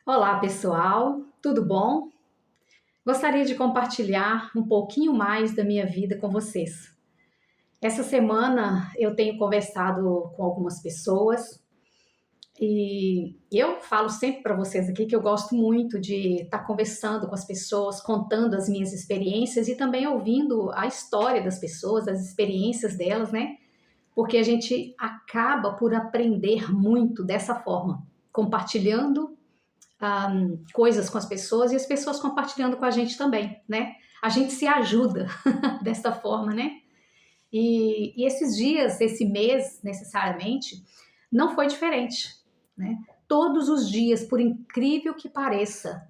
Olá, pessoal, tudo bom? Gostaria de compartilhar um pouquinho mais da minha vida com vocês. Essa semana eu tenho conversado com algumas pessoas e eu falo sempre para vocês aqui que eu gosto muito de estar conversando com as pessoas, contando as minhas experiências e também ouvindo a história das pessoas, as experiências delas, né? Porque a gente acaba por aprender muito dessa forma, compartilhando coisas com as pessoas e as pessoas compartilhando com a gente também, né? A gente se ajuda dessa forma, né? E esses dias, esse mês, necessariamente, não foi diferente, né? Todos os dias, por incrível que pareça,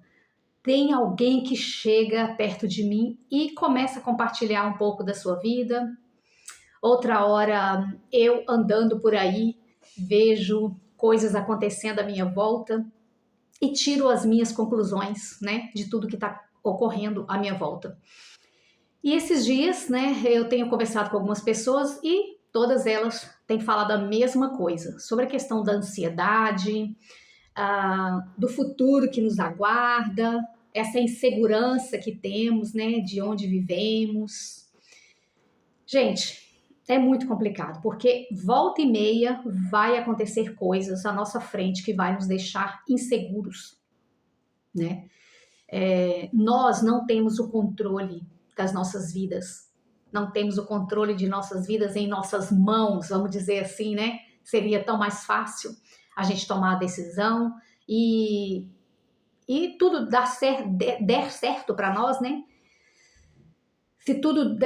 tem alguém que chega perto de mim e começa a compartilhar um pouco da sua vida. Outra hora, eu andando por aí, vejo coisas acontecendo à minha volta e tiro as minhas conclusões, né, de tudo que está ocorrendo à minha volta. E esses dias, né, eu tenho conversado com algumas pessoas e todas elas têm falado a mesma coisa sobre a questão da ansiedade, do futuro que nos aguarda, essa insegurança que temos, né, de onde vivemos. Gente, é muito complicado, porque volta e meia vai acontecer coisas à nossa frente que vai nos deixar inseguros, né? Nós não temos o controle das nossas vidas, não temos o controle de nossas vidas em nossas mãos, vamos dizer assim, né? Seria tão mais fácil a gente tomar a decisão e, e tudo der certo para nós, né? Se tudo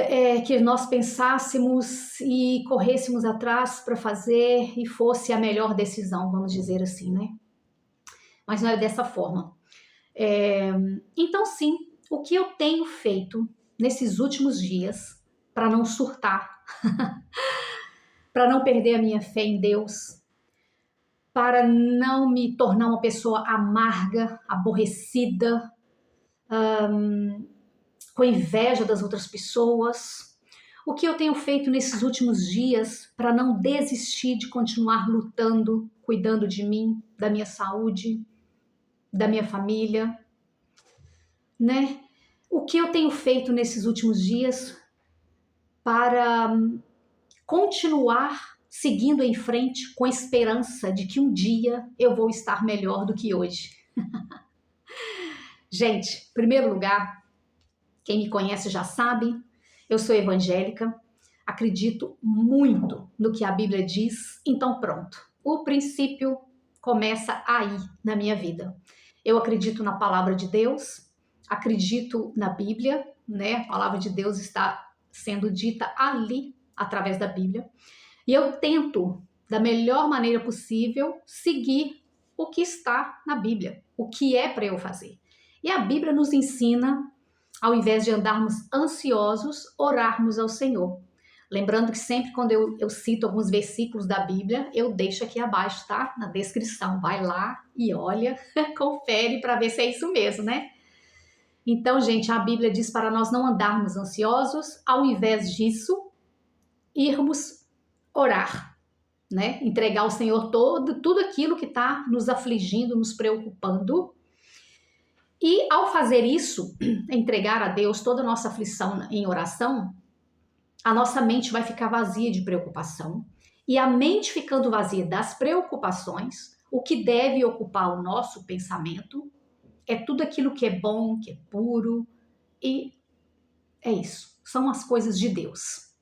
que nós pensássemos e corrêssemos atrás para fazer e fosse a melhor decisão, vamos dizer assim, né? Mas não é dessa forma. É, então, sim, o que eu tenho feito nesses últimos dias para não surtar, para não perder a minha fé em Deus, para não me tornar uma pessoa amarga, aborrecida, com inveja das outras pessoas. O que eu tenho feito nesses últimos dias para não desistir de continuar lutando, cuidando de mim, da minha saúde, da minha família, né? O que eu tenho feito nesses últimos dias para continuar seguindo em frente com a esperança de que um dia eu vou estar melhor do que hoje. Gente, em primeiro lugar, quem me conhece já sabe, eu sou evangélica, acredito muito no que a Bíblia diz, então pronto. O princípio começa aí na minha vida. Eu acredito na palavra de Deus, acredito na Bíblia, né? A palavra de Deus está sendo dita ali através da Bíblia. E eu tento, da melhor maneira possível, seguir o que está na Bíblia, o que é para eu fazer. E a Bíblia nos ensina, ao invés de andarmos ansiosos, orarmos ao Senhor. Lembrando que sempre quando eu cito alguns versículos da Bíblia, eu deixo aqui abaixo, tá? Na descrição. Vai lá e olha, confere para ver se é isso mesmo, né? Então, gente, a Bíblia diz para nós não andarmos ansiosos, ao invés disso, irmos orar, né? Entregar ao Senhor tudo aquilo que está nos afligindo, nos preocupando. E ao fazer isso, entregar a Deus toda a nossa aflição em oração, a nossa mente vai ficar vazia de preocupação. E a mente ficando vazia das preocupações, o que deve ocupar o nosso pensamento é tudo aquilo que é bom, que é puro, e é isso. São as coisas de Deus.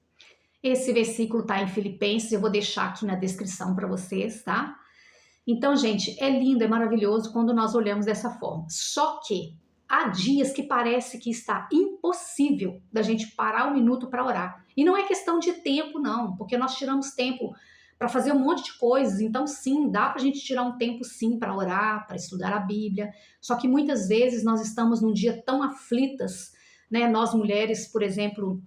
Esse versículo está em Filipenses, eu vou deixar aqui na descrição para vocês, tá? Então, gente, é lindo, é maravilhoso quando nós olhamos dessa forma. Só que há dias que parece que está impossível da gente parar um minuto para orar. E não é questão de tempo, não, porque nós tiramos tempo para fazer um monte de coisas. Então, sim, dá para a gente tirar um tempo, sim, para orar, para estudar a Bíblia. Só que muitas vezes nós estamos num dia tão aflitas, né? Nós mulheres, por exemplo,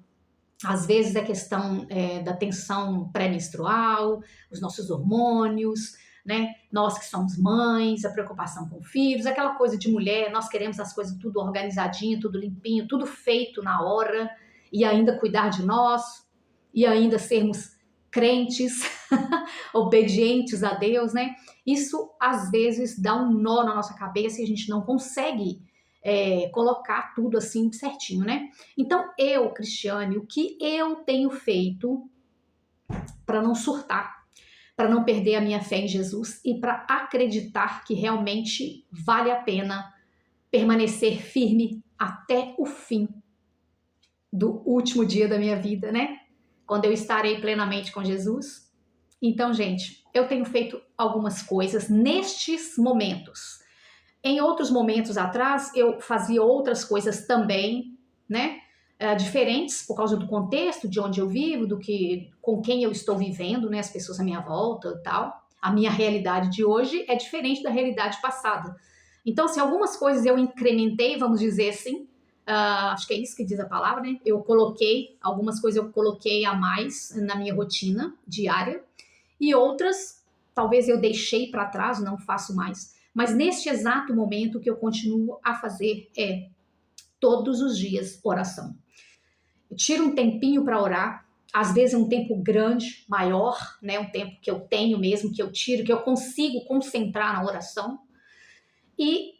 às vezes é questão da tensão pré-menstrual, os nossos hormônios, né? Nós que somos mães, a preocupação com filhos, aquela coisa de mulher, nós queremos as coisas tudo organizadinho, tudo limpinho, tudo feito na hora, e ainda cuidar de nós, e ainda sermos crentes, obedientes a Deus, né? isso às vezes dá um nó na nossa cabeça e a gente não consegue colocar tudo assim certinho, né? Então, eu, Cristiane, o que eu tenho feito para não surtar, para não perder a minha fé em Jesus e para acreditar que realmente vale a pena permanecer firme até o fim do último dia da minha vida, né? Quando eu estarei plenamente com Jesus. Então, gente, eu tenho feito algumas coisas nestes momentos. Em outros momentos atrás, eu fazia outras coisas também, né? Diferentes por causa do contexto de onde eu vivo, do que com quem eu estou vivendo, né? As pessoas à minha volta e tal. A minha realidade de hoje é diferente da realidade passada. Então, assim, algumas coisas eu incrementei, vamos dizer assim. Acho que é isso que diz a palavra, né? Algumas coisas eu coloquei a mais na minha rotina diária e outras talvez eu deixei para trás, não faço mais. Mas neste exato momento o que eu continuo a fazer é todos os dias oração. Eu tiro um tempinho para orar, às vezes é um tempo grande, maior, né? Um tempo que eu tenho mesmo, que eu tiro, que eu consigo concentrar na oração. E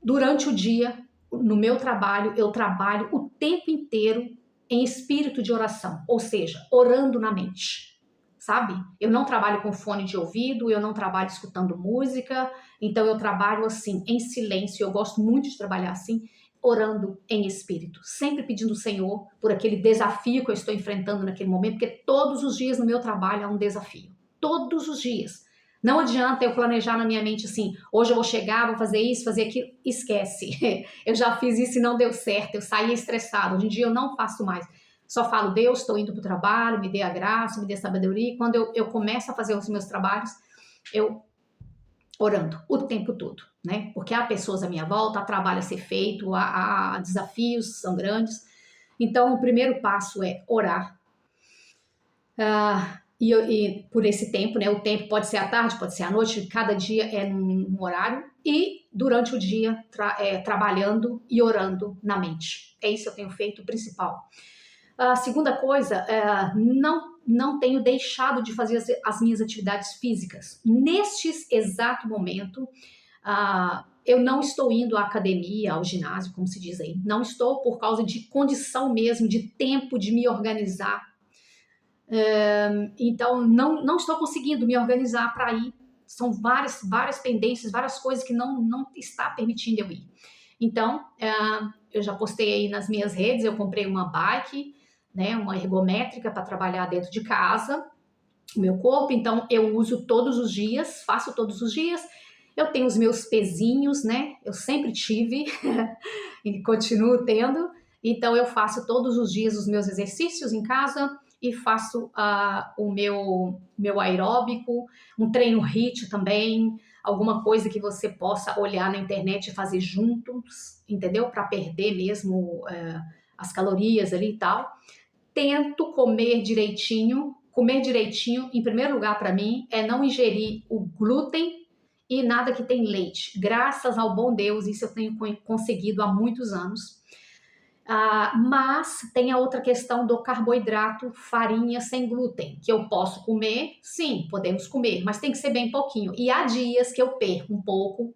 durante o dia, no meu trabalho, eu trabalho o tempo inteiro em espírito de oração, ou seja, orando na mente, sabe? Eu não trabalho com fone de ouvido, eu não trabalho escutando música, então eu trabalho assim, em silêncio, eu gosto muito de trabalhar assim, orando em espírito, sempre pedindo ao Senhor por aquele desafio que eu estou enfrentando naquele momento, porque todos os dias no meu trabalho há um desafio, todos os dias. Não adianta eu planejar na minha mente assim, hoje eu vou chegar, vou fazer isso, fazer aquilo. Esquece. Eu já fiz isso e não deu certo, eu saí estressado. Hoje em dia eu não faço mais. Só falo, Deus, estou indo para o trabalho, me dê a graça, me dê a sabedoria. E quando eu começo a fazer os meus trabalhos, eu orando o tempo todo, né? Porque há pessoas à minha volta, há trabalho a ser feito, há desafios, são grandes. Então, o primeiro passo é orar. E por esse tempo, né? O tempo pode ser à tarde, pode ser à noite, cada dia é num horário. E durante o dia, trabalhando e orando na mente. É isso que eu tenho feito, o principal. A segunda coisa, não tenho deixado de fazer as minhas atividades físicas. Neste exato momento, eu não estou indo à academia, ao ginásio, como se diz aí. Não estou por causa de condição mesmo, de tempo de me organizar. Então, não estou conseguindo me organizar para ir. São várias pendências, várias coisas que não está permitindo eu ir. Então, eu já postei aí nas minhas redes, eu comprei uma bike, né, uma ergométrica para trabalhar dentro de casa, o meu corpo. Então, eu uso todos os dias, faço todos os dias. Eu tenho os meus pezinhos, né? Eu sempre tive e continuo tendo. Então, eu faço todos os dias os meus exercícios em casa e faço o meu aeróbico, um treino HIIT também, alguma coisa que você possa olhar na internet e fazer juntos, entendeu? Para perder mesmo as calorias ali e tal. Tento comer direitinho. Comer direitinho, em primeiro lugar para mim, é não ingerir o glúten e nada que tem leite. Graças ao bom Deus, isso eu tenho conseguido há muitos anos. Mas tem a outra questão do carboidrato, farinha sem glúten, que eu posso comer, sim, podemos comer, mas tem que ser bem pouquinho. E há dias que eu perco um pouco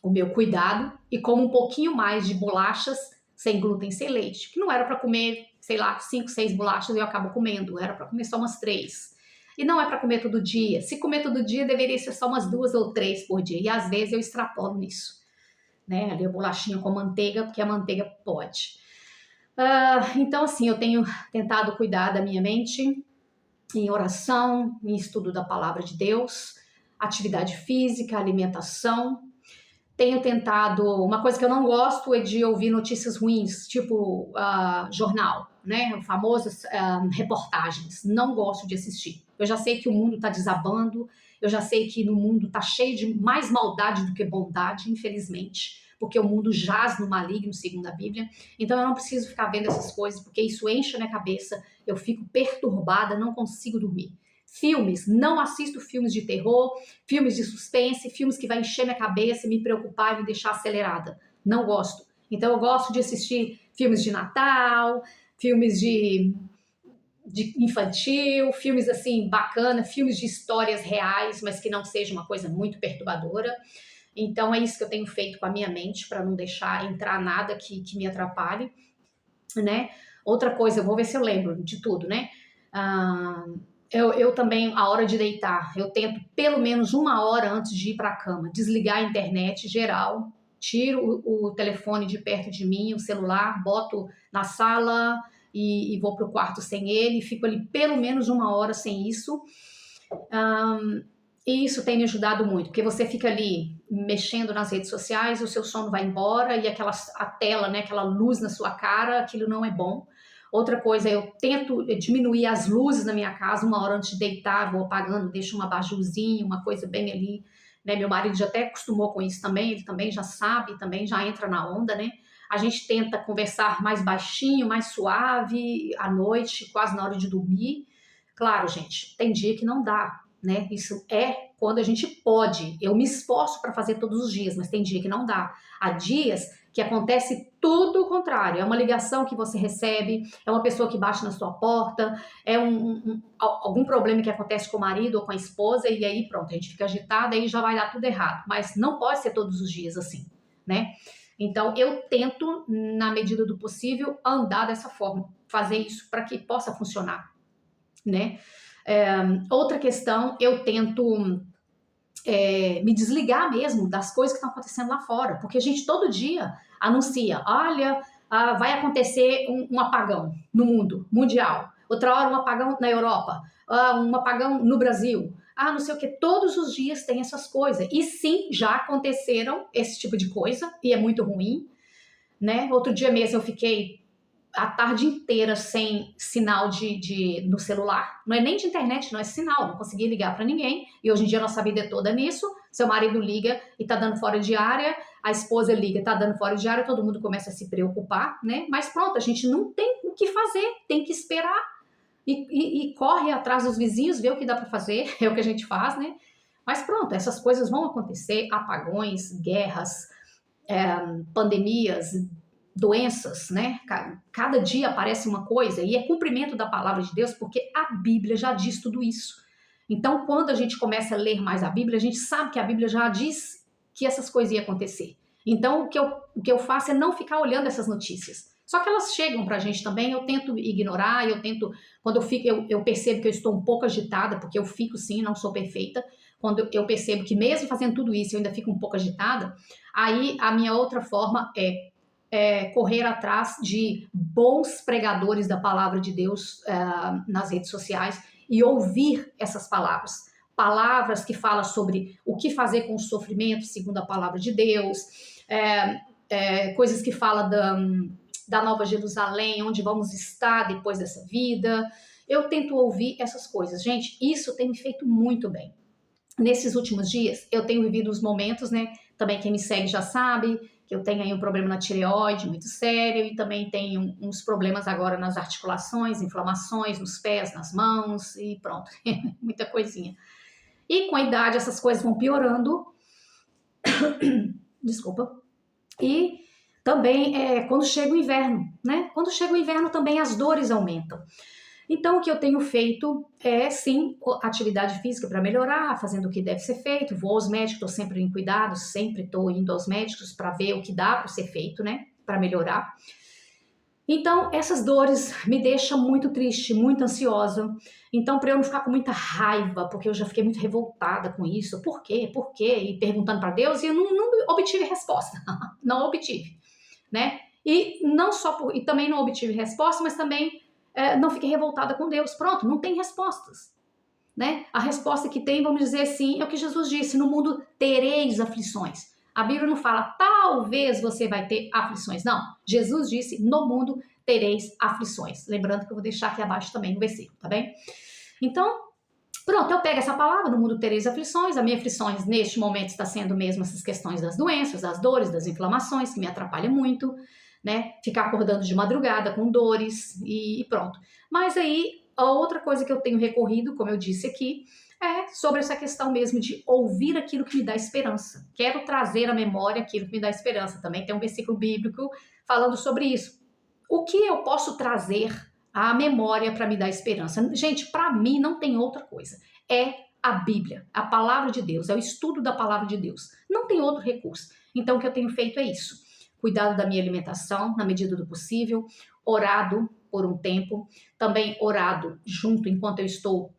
o meu cuidado e como um pouquinho mais de bolachas sem glúten, sem leite, que não era para comer, sei lá, 5, 6 bolachas e eu acabo comendo, era para comer só umas 3. E não é para comer todo dia. Se comer todo dia, deveria ser só umas 2 ou 3 por dia. E às vezes eu extrapolo nisso. Né? Ali a bolachinha com manteiga, porque a manteiga pode. Então, assim, eu tenho tentado cuidar da minha mente em oração, em estudo da palavra de Deus, atividade física, alimentação. Tenho tentado, uma coisa que eu não gosto é de ouvir notícias ruins, tipo jornal, né? Famosas reportagens. Não gosto de assistir. Eu já sei que o mundo está desabando, eu já sei que no mundo está cheio de mais maldade do que bondade, infelizmente, porque o mundo jaz no maligno, segundo a Bíblia. Então eu não preciso ficar vendo essas coisas, porque isso enche a minha cabeça, eu fico perturbada, não consigo dormir. Filmes, não assisto filmes de terror, filmes de suspense, filmes que vai encher minha cabeça, me preocupar e me deixar acelerada. Não gosto. Então eu gosto de assistir filmes de Natal, filmes de de infantil, filmes assim bacana, filmes de histórias reais, mas que não seja uma coisa muito perturbadora. Então é isso que eu tenho feito com a minha mente para não deixar entrar nada que me atrapalhe, né? Outra coisa, eu vou ver se eu lembro de tudo, né? Ah, eu também, a hora de deitar, eu tento pelo menos 1 hora antes de ir para a cama, desligar a internet geral, tiro o telefone de perto de mim, o celular, boto na sala e vou para o quarto sem ele, fico ali pelo menos 1 hora sem isso. E isso tem me ajudado muito, porque você fica ali mexendo nas redes sociais, o seu sono vai embora e a tela, né, aquela luz na sua cara, aquilo não é bom. Outra coisa, eu tento diminuir as luzes na minha casa 1 hora antes de deitar, vou apagando, deixo um abajurzinho, uma coisa bem ali, né? Meu marido já até acostumou com isso também, ele também já sabe, também já entra na onda, né? A gente tenta conversar mais baixinho, mais suave à noite, quase na hora de dormir. Claro, gente, tem dia que não dá, né? Isso é quando a gente pode. Eu me esforço para fazer todos os dias, mas tem dia que não dá. Há dias que acontece tudo o contrário. É uma ligação que você recebe, é uma pessoa que bate na sua porta, é algum problema que acontece com o marido ou com a esposa, e aí pronto, a gente fica agitada e já vai dar tudo errado. Mas não pode ser todos os dias assim, né? Então eu tento, na medida do possível, andar dessa forma, fazer isso para que possa funcionar, né? Outra questão, eu tento me desligar mesmo das coisas que estão acontecendo lá fora, porque a gente todo dia anuncia, olha, vai acontecer um apagão no mundo mundial, outra hora um apagão na Europa, um apagão no Brasil, não sei o que, todos os dias tem essas coisas, e sim, já aconteceram esse tipo de coisa, e é muito ruim, né? Outro dia mesmo eu fiquei a tarde inteira sem sinal no celular. Não é nem de internet, não é sinal. Não conseguia ligar para ninguém. E hoje em dia a nossa vida é toda nisso. Seu marido liga e tá dando fora de área, a esposa liga e tá dando fora de área, todo mundo começa a se preocupar, né? Mas pronto, a gente não tem o que fazer, tem que esperar e corre atrás dos vizinhos, vê o que dá para fazer, é o que a gente faz, né? Mas pronto, essas coisas vão acontecer, apagões, guerras, pandemias, doenças, né? Cada dia aparece uma coisa e é cumprimento da palavra de Deus, porque a Bíblia já diz tudo isso. Então, quando a gente começa a ler mais a Bíblia, a gente sabe que a Bíblia já diz que essas coisas iam acontecer. Então, o que eu faço é não ficar olhando essas notícias. Só que elas chegam pra gente também, eu tento ignorar, quando eu percebo que eu estou um pouco agitada, porque eu fico sim, não sou perfeita, quando eu percebo que mesmo fazendo tudo isso eu ainda fico um pouco agitada, aí a minha outra forma é correr atrás de bons pregadores da palavra de Deus nas redes sociais e ouvir essas palavras. Palavras que falam sobre o que fazer com o sofrimento, segundo a palavra de Deus, coisas que falam da Nova Jerusalém, onde vamos estar depois dessa vida. Eu tento ouvir essas coisas. Gente, isso tem me feito muito bem. Nesses últimos dias, eu tenho vivido os momentos, né? Também quem me segue já sabe que eu tenho aí um problema na tireoide muito sério e também tenho uns problemas agora nas articulações, inflamações nos pés, nas mãos e pronto, muita coisinha. E com a idade essas coisas vão piorando, desculpa, e também quando chega o inverno, né? Quando chega o inverno também as dores aumentam. Então, o que eu tenho feito é, sim, atividade física para melhorar, fazendo o que deve ser feito. Vou aos médicos, estou sempre em cuidado, sempre estou indo aos médicos para ver o que dá para ser feito, né? Para melhorar. Então, essas dores me deixam muito triste, muito ansiosa. Então, para eu não ficar com muita raiva, porque eu já fiquei muito revoltada com isso, por quê? Por quê? E perguntando para Deus, e eu não obtive resposta. Não obtive, né? E também não obtive resposta, mas também não fiquei revoltada com Deus. Pronto, não tem respostas, né? A resposta que tem, vamos dizer assim, é o que Jesus disse: no mundo tereis aflições. A Bíblia não fala, talvez você vai ter aflições. Não, Jesus disse, no mundo tereis aflições. Lembrando que eu vou deixar aqui abaixo também no versículo, tá bem? Então, pronto, eu pego essa palavra, no mundo tereis aflições. A minha aflições neste momento está sendo mesmo essas questões das doenças, das dores, das inflamações, que me atrapalham muito, né? Ficar acordando de madrugada com dores e pronto. Mas aí, a outra coisa que eu tenho recorrido, como eu disse aqui, é sobre essa questão mesmo de ouvir aquilo que me dá esperança. Quero trazer à memória aquilo que me dá esperança. Também tem um versículo bíblico falando sobre isso. O que eu posso trazer a memória para me dar esperança. Gente, para mim não tem outra coisa. É a Bíblia, a palavra de Deus, é o estudo da palavra de Deus. Não tem outro recurso. Então, o que eu tenho feito é isso. Cuidado da minha alimentação, na medida do possível, orado por um tempo, também orado junto enquanto eu estou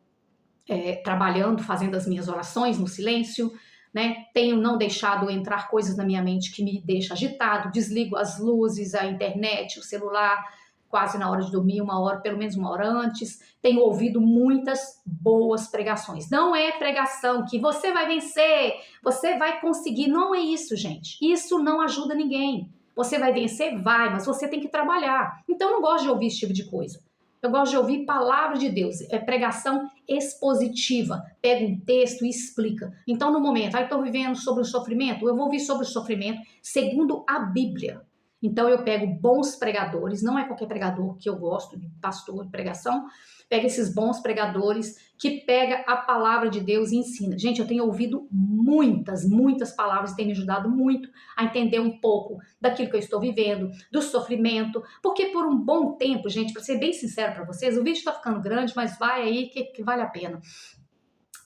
trabalhando, fazendo as minhas orações no silêncio, né? Tenho não deixado entrar coisas na minha mente que me deixam agitado, desligo as luzes, a internet, o celular, quase na hora de dormir, pelo menos uma hora antes. Tenho ouvido muitas boas pregações. Não é pregação que você vai vencer, você vai conseguir. Não é isso, gente. Isso não ajuda ninguém. Você vai vencer? Vai, mas você tem que trabalhar. Então, eu não gosto de ouvir esse tipo de coisa. Eu gosto de ouvir palavra de Deus, é pregação expositiva. Pega um texto e explica. Então, no momento, estou vivendo sobre o sofrimento, eu vou ouvir sobre o sofrimento segundo a Bíblia. Então, eu pego bons pregadores, não é qualquer pregador que eu gosto, de pastor, de pregação, pega esses bons pregadores que pega a palavra de Deus e ensina. Gente, eu tenho ouvido muitas palavras e tem me ajudado muito a entender um pouco daquilo que eu estou vivendo, do sofrimento, porque por um bom tempo, gente, para ser bem sincero para vocês, o vídeo está ficando grande, mas vai aí que vale a pena.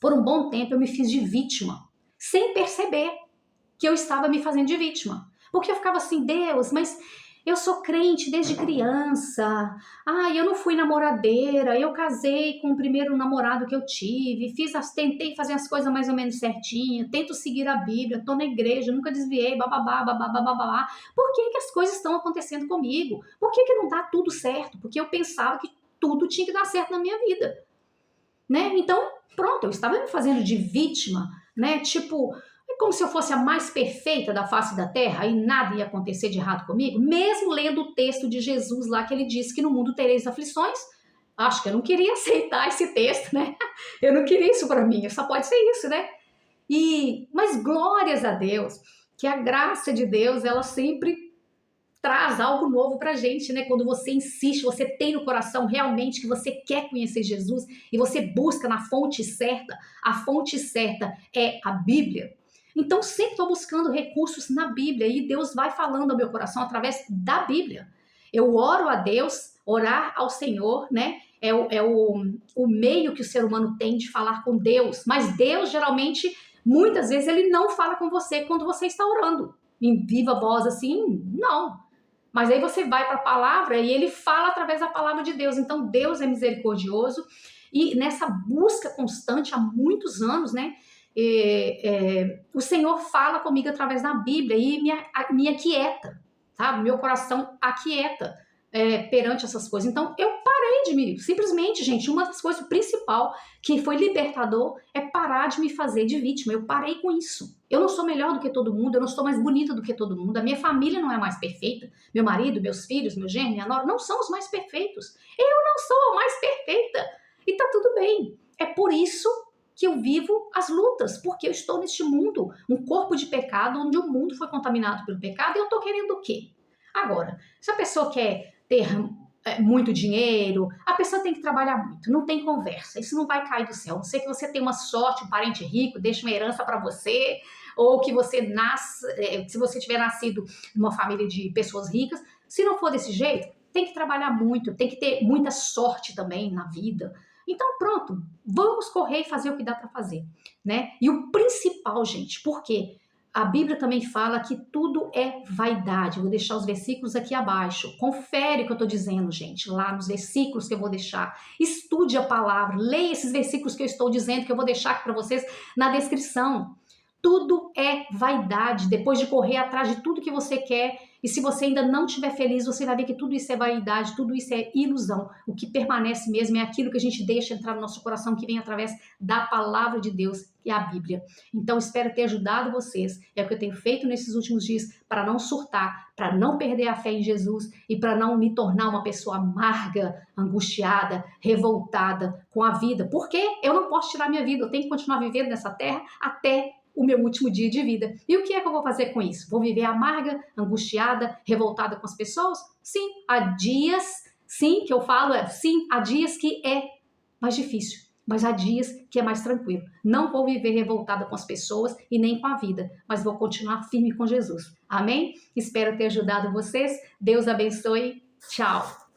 Por um bom tempo eu me fiz de vítima, sem perceber que eu estava me fazendo de vítima. Porque eu ficava assim, Deus, mas eu sou crente desde criança. Eu não fui namoradeira, eu casei com o primeiro namorado que eu tive, tentei fazer as coisas mais ou menos certinho, tento seguir a Bíblia, tô na igreja, nunca desviei, bababá, bababá, bababá. Por que as coisas estão acontecendo comigo? Por que não dá tudo certo? Porque eu pensava que tudo tinha que dar certo na minha vida, né? Então, pronto, eu estava me fazendo de vítima, né? Tipo, é como se eu fosse a mais perfeita da face da terra e nada ia acontecer de errado comigo, mesmo lendo o texto de Jesus lá que ele disse que no mundo tereis aflições. Acho que eu não queria aceitar esse texto, né? Eu não queria isso para mim, só pode ser isso, né? Mas glórias a Deus, que a graça de Deus, ela sempre traz algo novo pra gente, né? Quando você insiste, você tem no coração realmente que você quer conhecer Jesus e você busca na fonte certa. A fonte certa é a Bíblia. Então, sempre estou buscando recursos na Bíblia e Deus vai falando ao meu coração através da Bíblia. Eu oro a Deus, orar ao Senhor, né? É o meio que o ser humano tem de falar com Deus. Mas Deus, geralmente, muitas vezes, ele não fala com você quando você está orando. Em viva voz, assim, não. Mas aí você vai para a palavra e ele fala através da palavra de Deus. Então, Deus é misericordioso e nessa busca constante há muitos anos, né? O Senhor fala comigo através da Bíblia e me aquieta, tá? Meu coração aquieta perante essas coisas. Então, eu parei de me... Simplesmente, gente, uma das coisas principal que foi libertador é parar de me fazer de vítima. Eu parei com isso. Eu não sou melhor do que todo mundo, eu não sou mais bonita do que todo mundo, a minha família não é mais perfeita, meu marido, meus filhos, meu genro, minha nora, não são os mais perfeitos. Eu não sou a mais perfeita. E tá tudo bem. É por isso que eu vivo as lutas, porque eu estou neste mundo, um corpo de pecado, onde o mundo foi contaminado pelo pecado, e eu tô querendo o quê? Agora, se a pessoa quer ter muito dinheiro, a pessoa tem que trabalhar muito, não tem conversa, isso não vai cair do céu, a não ser que você tenha uma sorte, um parente rico, deixe uma herança para você, ou que você se você tiver nascido numa família de pessoas ricas, se não for desse jeito, tem que trabalhar muito, tem que ter muita sorte também na vida. Então pronto, vamos correr e fazer o que dá para fazer, né? E o principal, gente, por quê? A Bíblia também fala que tudo é vaidade. Eu vou deixar os versículos aqui abaixo. Confere o que eu estou dizendo, gente, lá nos versículos que eu vou deixar. Estude a palavra, leia esses versículos que eu estou dizendo, que eu vou deixar aqui para vocês na descrição. Tudo é vaidade. Depois de correr atrás de tudo que você quer, e se você ainda não estiver feliz, você vai ver que tudo isso é vaidade, tudo isso é ilusão. O que permanece mesmo é aquilo que a gente deixa entrar no nosso coração, que vem através da palavra de Deus, que é a Bíblia. Então, espero ter ajudado vocês. É o que eu tenho feito nesses últimos dias para não surtar, para não perder a fé em Jesus e para não me tornar uma pessoa amarga, angustiada, revoltada com a vida. Porque eu não posso tirar minha vida, eu tenho que continuar vivendo nessa terra até o meu último dia de vida. E o que é que eu vou fazer com isso? Vou viver amarga, angustiada, revoltada com as pessoas? Sim, há dias, sim, que eu falo sim, há dias que é mais difícil, mas há dias que é mais tranquilo. Não vou viver revoltada com as pessoas e nem com a vida, mas vou continuar firme com Jesus. Amém? Espero ter ajudado vocês. Deus abençoe. Tchau.